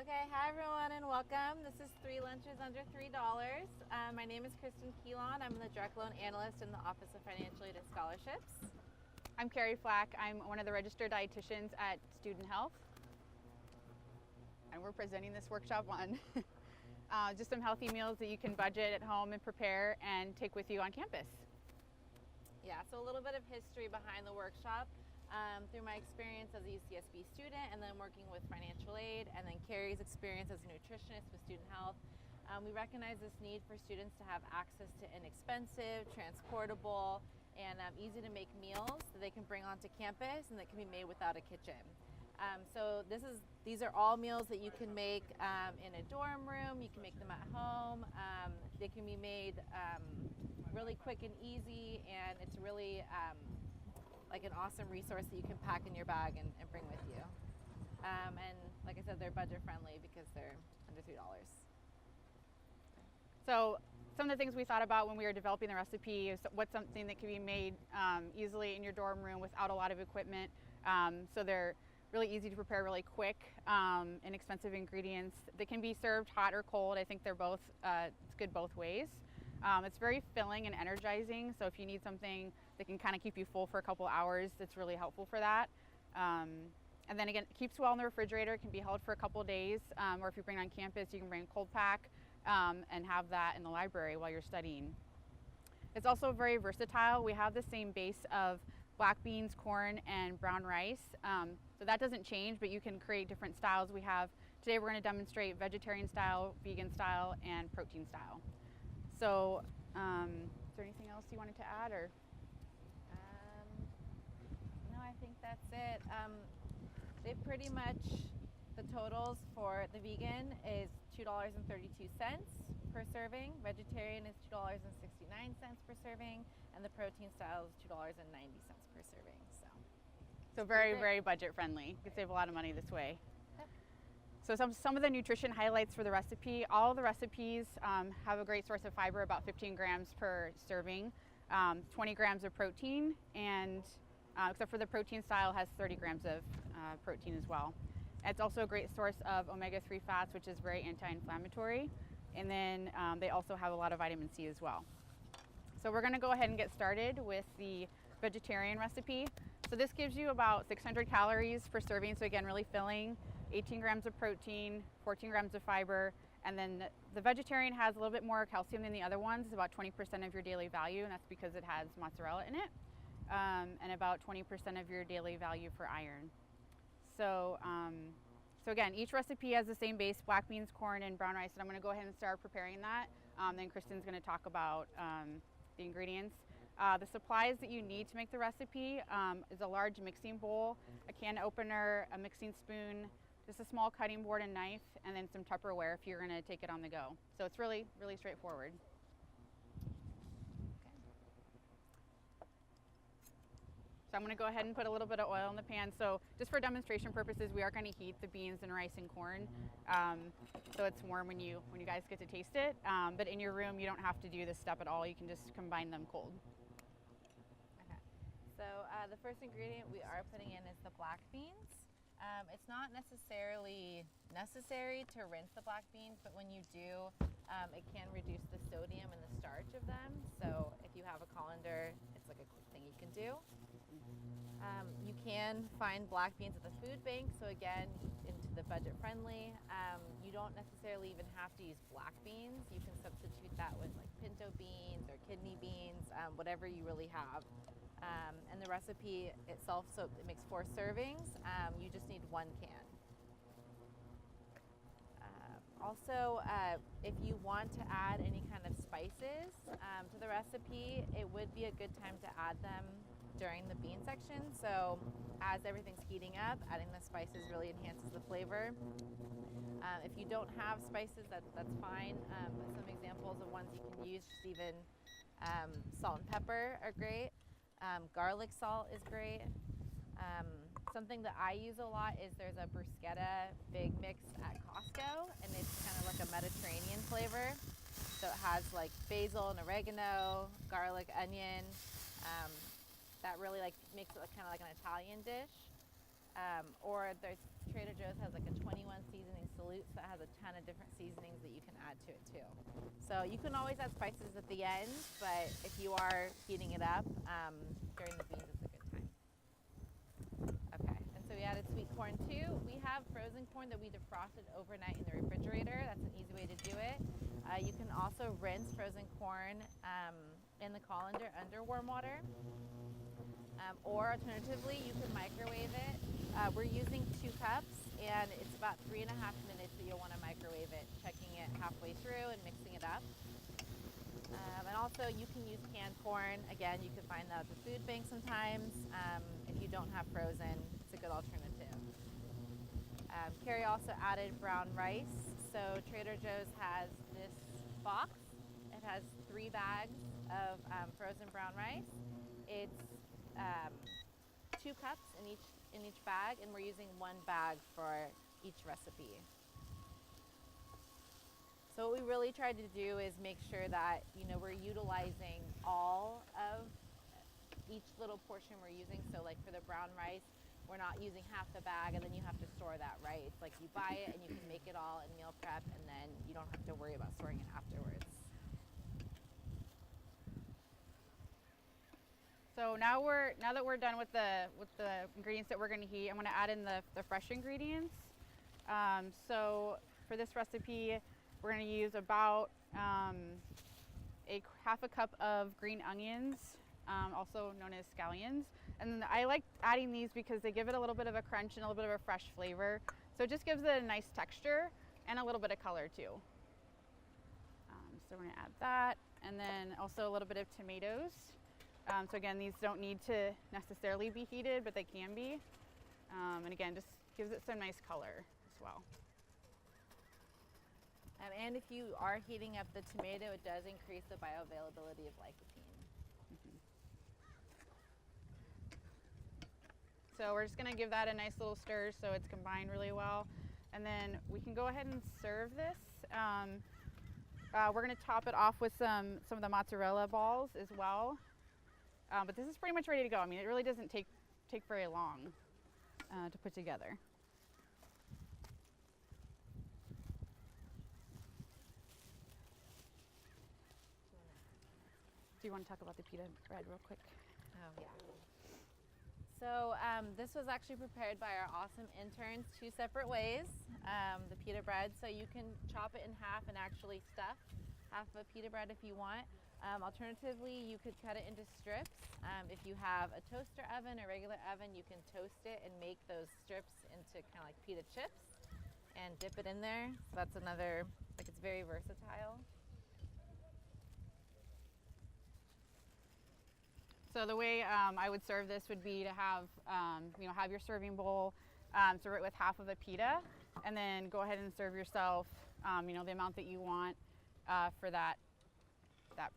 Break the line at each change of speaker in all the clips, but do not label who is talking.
Okay, hi everyone and welcome. This is 3 lunches under $3. My name is Kristen Keelon. I'm the direct loan analyst in the Office of Financial Aid and Scholarships.
I'm Carrie Flack. I'm one of the registered dietitians at Student Health. And we're presenting this workshop on just some healthy meals that you can budget at home and prepare and take with you on campus.
Yeah, so a little bit of history behind the workshop. Through my experience as a UCSB student and then working with financial aid, and then Carrie's experience as a nutritionist with Student Health, we recognize this need for students to have access to inexpensive, transportable, and easy to make meals that they can bring onto campus and that can be made without a kitchen. So these are all meals that you can make in a dorm room. You can make them at home. They can be made really quick and easy, and it's really like an awesome resource that you can pack in your bag and bring with you. And like I said, they're budget friendly because they're under $3.
So some of the things we thought about when we were developing the recipe is what's something that can be made easily in your dorm room without a lot of equipment. So they're really easy to prepare, really quick, inexpensive ingredients. They can be served hot or cold. I think they're both, it's good both ways. It's very filling and energizing, so if you need something that can kind of keep you full for a couple hours, it's really helpful for that. And then again, it keeps well in the refrigerator, can be held for a couple days, or if you bring it on campus, you can bring a cold pack and have that in the library while you're studying. It's also very versatile. We have the same base of black beans, corn, and brown rice. So that doesn't change, but you can create different styles. Today we're going to demonstrate vegetarian style, vegan style, and protein style. So, is there anything else you wanted to add, or?
No, I think that's it. They pretty much, the totals for the vegan is $2.32 per serving. Vegetarian is $2.69 per serving, and the protein style is $2.90 per serving.
So very, very budget friendly. You can save a lot of money this way. So some of the nutrition highlights for the recipe. All of the recipes have a great source of fiber, about 15 grams per serving, 20 grams of protein, and except for the protein style has 30 grams of protein as well. It's also a great source of omega-3 fats, which is very anti-inflammatory. And then they also have a lot of vitamin C as well. So we're gonna go ahead and get started with the vegetarian recipe. So this gives you about 600 calories per serving. So again, really filling. 18 grams of protein, 14 grams of fiber, and then the vegetarian has a little bit more calcium than the other ones. It's about 20% of your daily value, and that's because it has mozzarella in it, and about 20% of your daily value for iron. So, so again, each recipe has the same base: black beans, corn, and brown rice. And I'm going to go ahead and start preparing that. Then Kristen's going to talk about the ingredients. The supplies that you need to make the recipe is a large mixing bowl, a can opener, a mixing spoon, just a small cutting board and knife, and then some Tupperware if you're going to take it on the go. So it's really, really straightforward.
Okay.
So I'm going to go ahead and put a little bit of oil in the pan. So just for demonstration purposes, we are going to heat the beans and rice and corn, so it's warm when you guys get to taste it. But in your room, you don't have to do this step at all. You can just combine them cold.
Okay. So the first ingredient we are putting in is the black beans. It's not necessarily necessary to rinse the black beans, but when you do, it can reduce the sodium and the starch of them. So if you have a colander, it's like a quick thing you can do. You can find black beans at the food bank. So again, into the budget friendly. You don't necessarily even have to use black beans. You can substitute that with like pinto beans or kidney beans, whatever you really have. And the recipe itself, so it makes 4 servings. You just need 1 can. Also, if you want to add any kind of spices to the recipe, it would be a good time to add them during the bean section. So as everything's heating up, adding the spices really enhances the flavor. If you don't have spices, that's fine. But some examples of ones you can use, just even salt and pepper are great. Garlic salt is great. Something that I use a lot is there's a bruschetta big mix at Costco, and it's kind of like a Mediterranean flavor. So it has like basil and oregano, garlic, onion. That really like makes it kind of like an Italian dish. Or there's Trader Joe's has like a 21 seasoning salute, so ton of different seasonings that you can add to it too. So you can always add spices at the end, but if you are heating it up during the beans, it's a good time. Okay, and so we added sweet corn too. We have frozen corn that we defrosted overnight in the refrigerator. That's an easy way to do it. You can also rinse frozen corn in the colander under warm water. Or alternatively, you can microwave it. We're using 2 cups, and it's about 3.5 minutes that you'll want to microwave it, checking it halfway through and mixing it up. And also, you can use canned corn. Again, you can find that at the food bank sometimes. If you don't have frozen, it's a good alternative. Carrie also added brown rice. So Trader Joe's has this box. It has 3 bags of frozen brown rice. It's 2 cups in each bag, and we're using 1 bag for each recipe. So what we really tried to do is make sure that we're utilizing all of each little portion we're using. So like for the brown rice, we're not using half the bag and then you have to store that, right? It's like you buy it and you can make it all in meal prep, and then you don't have to worry about storing it afterwards.
So now that we're done with the ingredients that we're going to heat, I'm going to add in the fresh ingredients. So for this recipe, we're going to use about half a cup of green onions, also known as scallions. And I like adding these because they give it a little bit of a crunch and a little bit of a fresh flavor. So it just gives it a nice texture and a little bit of color too. So we're going to add that, and then also a little bit of tomatoes. So again, these don't need to necessarily be heated, but they can be. And again, just gives it some nice color as well.
And if you are heating up the tomato, it does increase the bioavailability of lycopene.
Mm-hmm. So we're just going to give that a nice little stir so it's combined really well. And then we can go ahead and serve this. We're going to top it off with some of the mozzarella balls as well. But this is pretty much ready to go. I mean, it really doesn't take very long to put together. Do you want to talk about the pita bread real quick?
Oh, yeah. So this was actually prepared by our awesome interns 2 separate ways, the pita bread. So you can chop it in half and actually stuff half of a pita bread if you want. Alternatively, you could cut it into strips. If you have a toaster oven or regular oven, you can toast it and make those strips into kind of like pita chips and dip it in there. So that's another, it's very versatile.
So the way I would serve this would be to have, have your serving bowl, serve it with half of a pita, and then go ahead and serve yourself, the amount that you want for that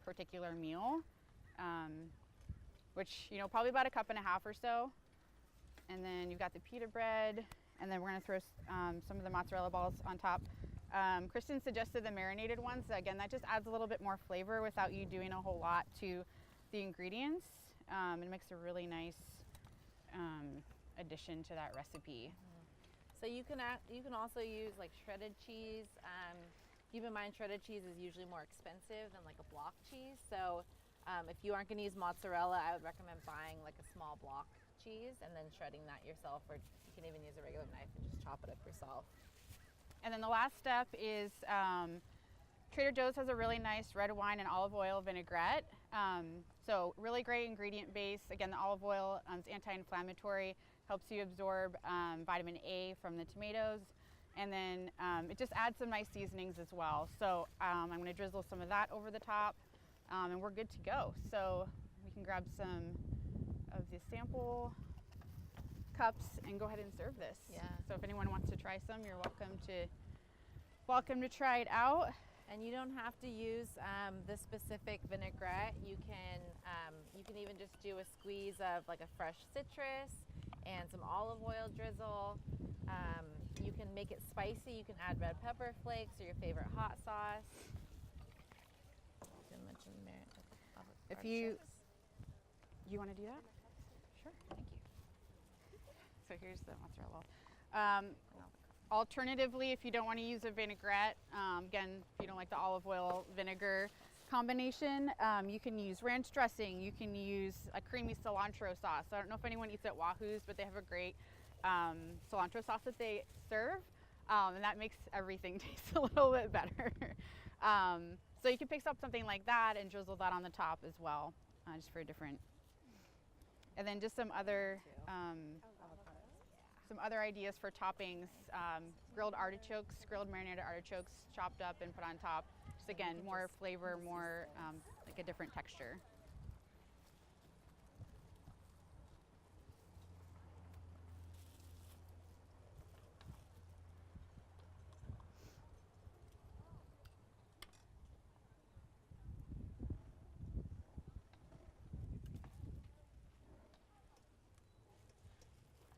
particular meal, which, probably about 1.5 cups or so. And then you've got the pita bread, and then we're gonna throw some of the mozzarella balls on top. Kristen suggested the marinated ones. Again, that just adds a little bit more flavor without you doing a whole lot to the ingredients. It makes a really nice addition to that recipe.
So you can also use like shredded cheese. Keep in mind, shredded cheese is usually more expensive than like a block cheese. So if you aren't going to use mozzarella, I would recommend buying like a small block cheese and then shredding that yourself, or you can even use a regular knife and just chop it up yourself.
And then the last step is Trader Joe's has a really nice red wine and olive oil vinaigrette. So really great ingredient base. Again, the olive oil is anti-inflammatory, helps you absorb vitamin A from the tomatoes. And then it just adds some nice seasonings as well. So I'm going to drizzle some of that over the top, and we're good to go. So we can grab some of the sample cups and go ahead and serve this.
Yeah.
So if anyone wants to try some, you're welcome to try it out.
And you don't have to use the specific vinaigrette. You can even just do a squeeze of like a fresh citrus and some olive oil drizzle. You can make it spicy. You can add red pepper flakes or your favorite hot sauce. Didn't mention
if you want to do that? Sure, thank you. So here's the mozzarella. Alternatively, if you don't want to use a vinaigrette, again, if you don't like the olive oil vinegar combination, you can use ranch dressing. You can use a creamy cilantro sauce. I don't know if anyone eats at Wahoo's, but they have a great cilantro sauce that they serve, and that makes everything taste a little bit better. So you can pick up something like that and drizzle that on the top as well, just for a different. And then just some other ideas for toppings: grilled artichokes, grilled marinated artichokes, chopped up and put on top. Just again, more flavor, more like a different texture.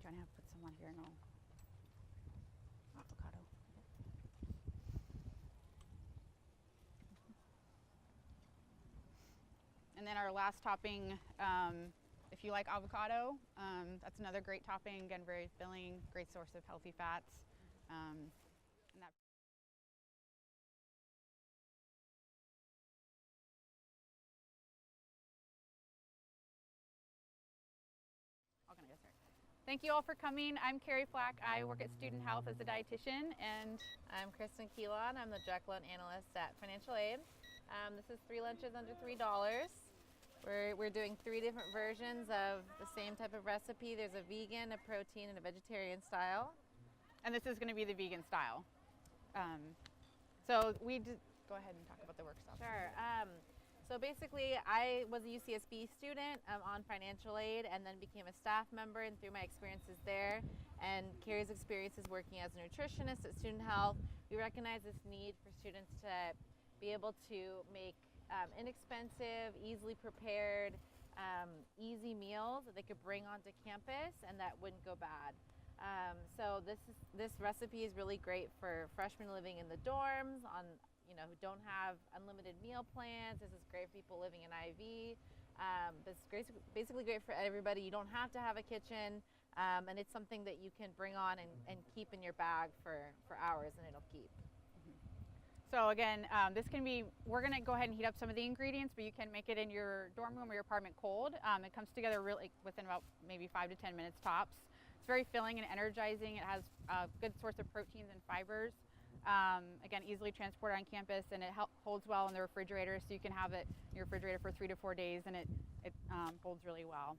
Trying to put some on here, no avocado. And then our last topping, if you like avocado, that's another great topping. Again, very filling, great source of healthy fats. And that Thank you all for coming. I'm Carrie Flack. I work at Student Health as a dietitian, and
I'm Kristen Keelan. I'm the direct loan analyst at Financial Aid. This is 3 lunches under $3. We're doing 3 different versions of the same type of recipe. There's a vegan, a protein, and a vegetarian style.
And this is going to be the vegan style. So go ahead and talk about the workshop.
Sure. So basically, I was a UCSB student on financial aid and then became a staff member, and through my experiences there and Carrie's experiences working as a nutritionist at Student Health, we recognize this need for students to be able to make inexpensive, easily prepared, easy meals that they could bring onto campus and that wouldn't go bad. So this recipe is really great for freshmen living in the dorms, who don't have unlimited meal plans. This is great for people living in IV. This is basically great for everybody. You don't have to have a kitchen, and it's something that you can bring on and keep in your bag for hours, and it'll keep.
So again, we're gonna go ahead and heat up some of the ingredients, but you can make it in your dorm room or your apartment cold. It comes together really within about maybe 5 to 10 minutes tops. It's very filling and energizing. It has a good source of proteins and fibers. Again, easily transported on campus, and it holds well in the refrigerator, so you can have it in your refrigerator for 3 to 4 days, and it holds really well.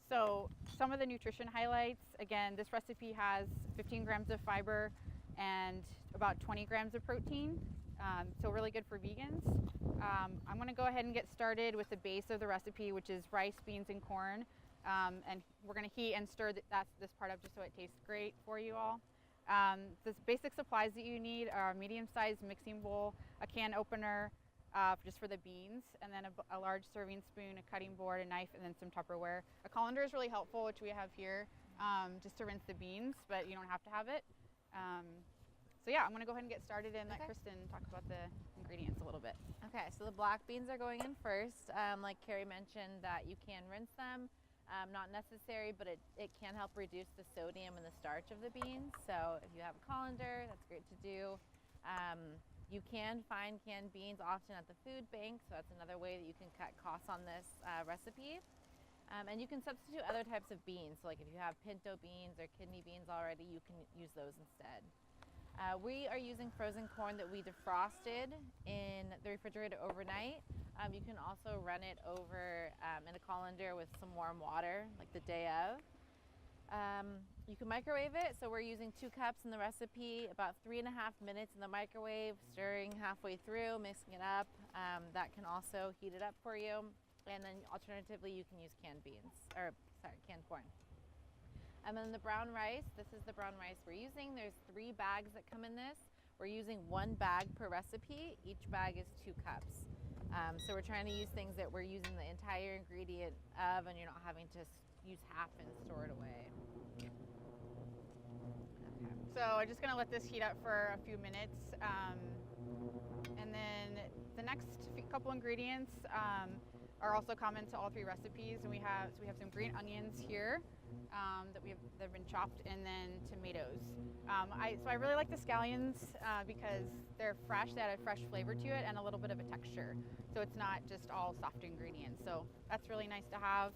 So some of the nutrition highlights: again, this recipe has 15 grams of fiber and about 20 grams of protein, so really good for vegans. I'm going to go ahead and get started with the base of the recipe, which is rice, beans, and corn, and we're going to heat and stir this part up just so it tastes great for you all. The basic supplies that you need are a medium-sized mixing bowl, a can opener just for the beans, and then a large serving spoon, a cutting board, a knife, and then some Tupperware. A colander is really helpful, which we have here, just to rinse the beans, but you don't have to have it. So yeah, I'm going to go ahead and get started and let Kristen talk about the ingredients a little bit.
Okay, so the black beans are going in first. Like Carrie mentioned, that you can rinse them. Not necessary, but it can help reduce the sodium and the starch of the beans. So if you have a colander, that's great to do. You can find canned beans often at the food bank, so that's another way that you can cut costs on this recipe. And you can substitute other types of beans. So like if you have pinto beans or kidney beans already, you can use those instead. We are using frozen corn that we defrosted in the refrigerator overnight. You can also run it over in a colander with some warm water, like the day of. You can microwave it, so we're using 2 cups in the recipe, about 3.5 minutes in the microwave, stirring halfway through, mixing it up. That can also heat it up for you. And then alternatively, you can use canned corn. And then the brown rice, this is the brown rice we're using. There's 3 bags that come in this. We're using 1 bag per recipe. Each bag is 2 cups. So we're trying to use things that we're using the entire ingredient of, and you're not having to use half and store it away. Okay.
So I'm just going to let this heat up for a few minutes. And then the next couple ingredients, are also common to all 3 recipes. And we have some green onions here that have been chopped, and then tomatoes. So I really like the scallions because they're fresh. They add a fresh flavor to it and a little bit of a texture. So it's not just all soft ingredients. So that's really nice to have.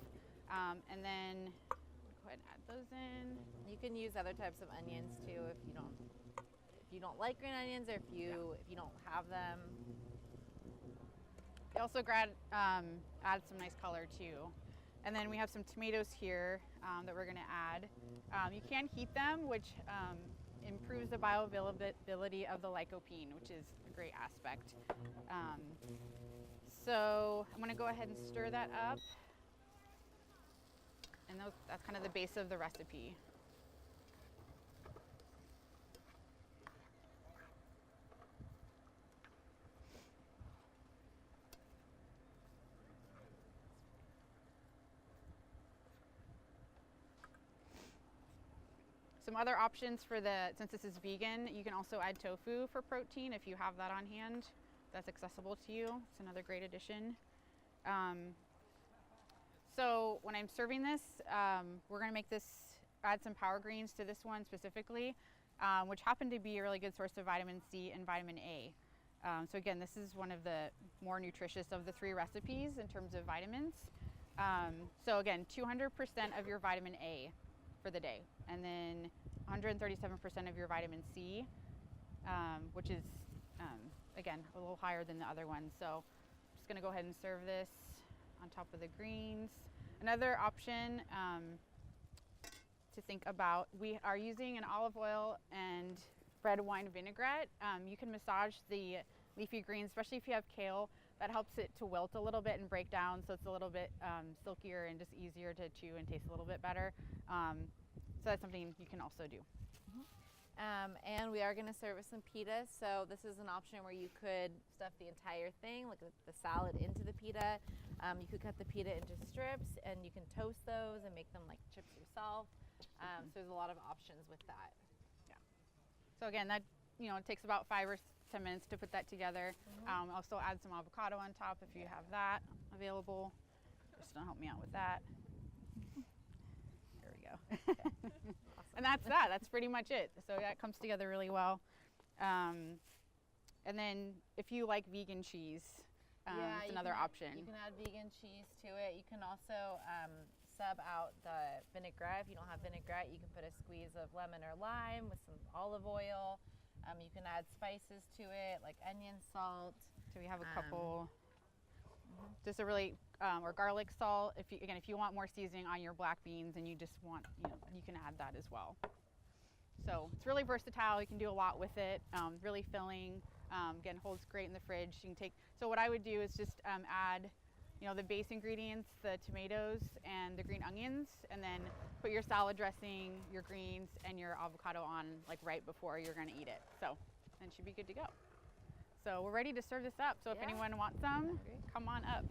And then go ahead and add those in.
You can use other types of onions too if you don't like green onions, or if you don't have them.
They also add some nice color too. And then we have some tomatoes here that we're going to add. You can heat them, which improves the bioavailability of the lycopene, which is a great aspect. So I'm going to go ahead and stir that up. And that's kind of the base of the recipe. Some other options since this is vegan, you can also add tofu for protein if you have that on hand. That's accessible to you. It's another great addition. So when I'm serving this, we're going to add some power greens to this one specifically, which happen to be a really good source of vitamin C and vitamin A. So again, this is one of the more nutritious of the 3 recipes in terms of vitamins. So again, 200% of your vitamin A for the day, and then 137% of your vitamin C, which is again a little higher than the other ones. So I'm just going to go ahead and serve this on top of the greens. Another option to think about, we are using an olive oil and red wine vinaigrette. You can massage the leafy greens, especially if you have kale. That helps it to wilt a little bit and break down, so it's a little bit silkier and just easier to chew and taste a little bit better. So that's something you can also do.
And we are going to serve with some pita. So this is an option where you could stuff the entire thing, like the salad, into the pita. You could cut the pita into strips, and you can toast those and make them like chips yourself. So there's a lot of options with that.
Yeah. So again, that it takes about 5 or 10 minutes to put that together. Also add some avocado on top if you have that available. Just gonna help me out with that. There we go.
Awesome.
And that's pretty much it. So that comes together really well. And then if you like vegan cheese, it's another option.
You can add vegan cheese to it. You can also sub out the vinaigrette. If you don't have vinaigrette, you can put a squeeze of lemon or lime with some olive oil. You can add spices to it, like onion, salt.
So we have a couple, just a really, or garlic salt. If you want more seasoning on your black beans and you just want, you can add that as well. So it's really versatile. You can do a lot with it. Really filling. Again, holds great in the fridge. You can so what I would do is just add, the base ingredients, the tomatoes and the green onions, and then put your salad dressing, your greens, and your avocado on like right before you're going to eat it. So then it should be good to go. So we're ready to serve this up. So if anyone wants some, come on up.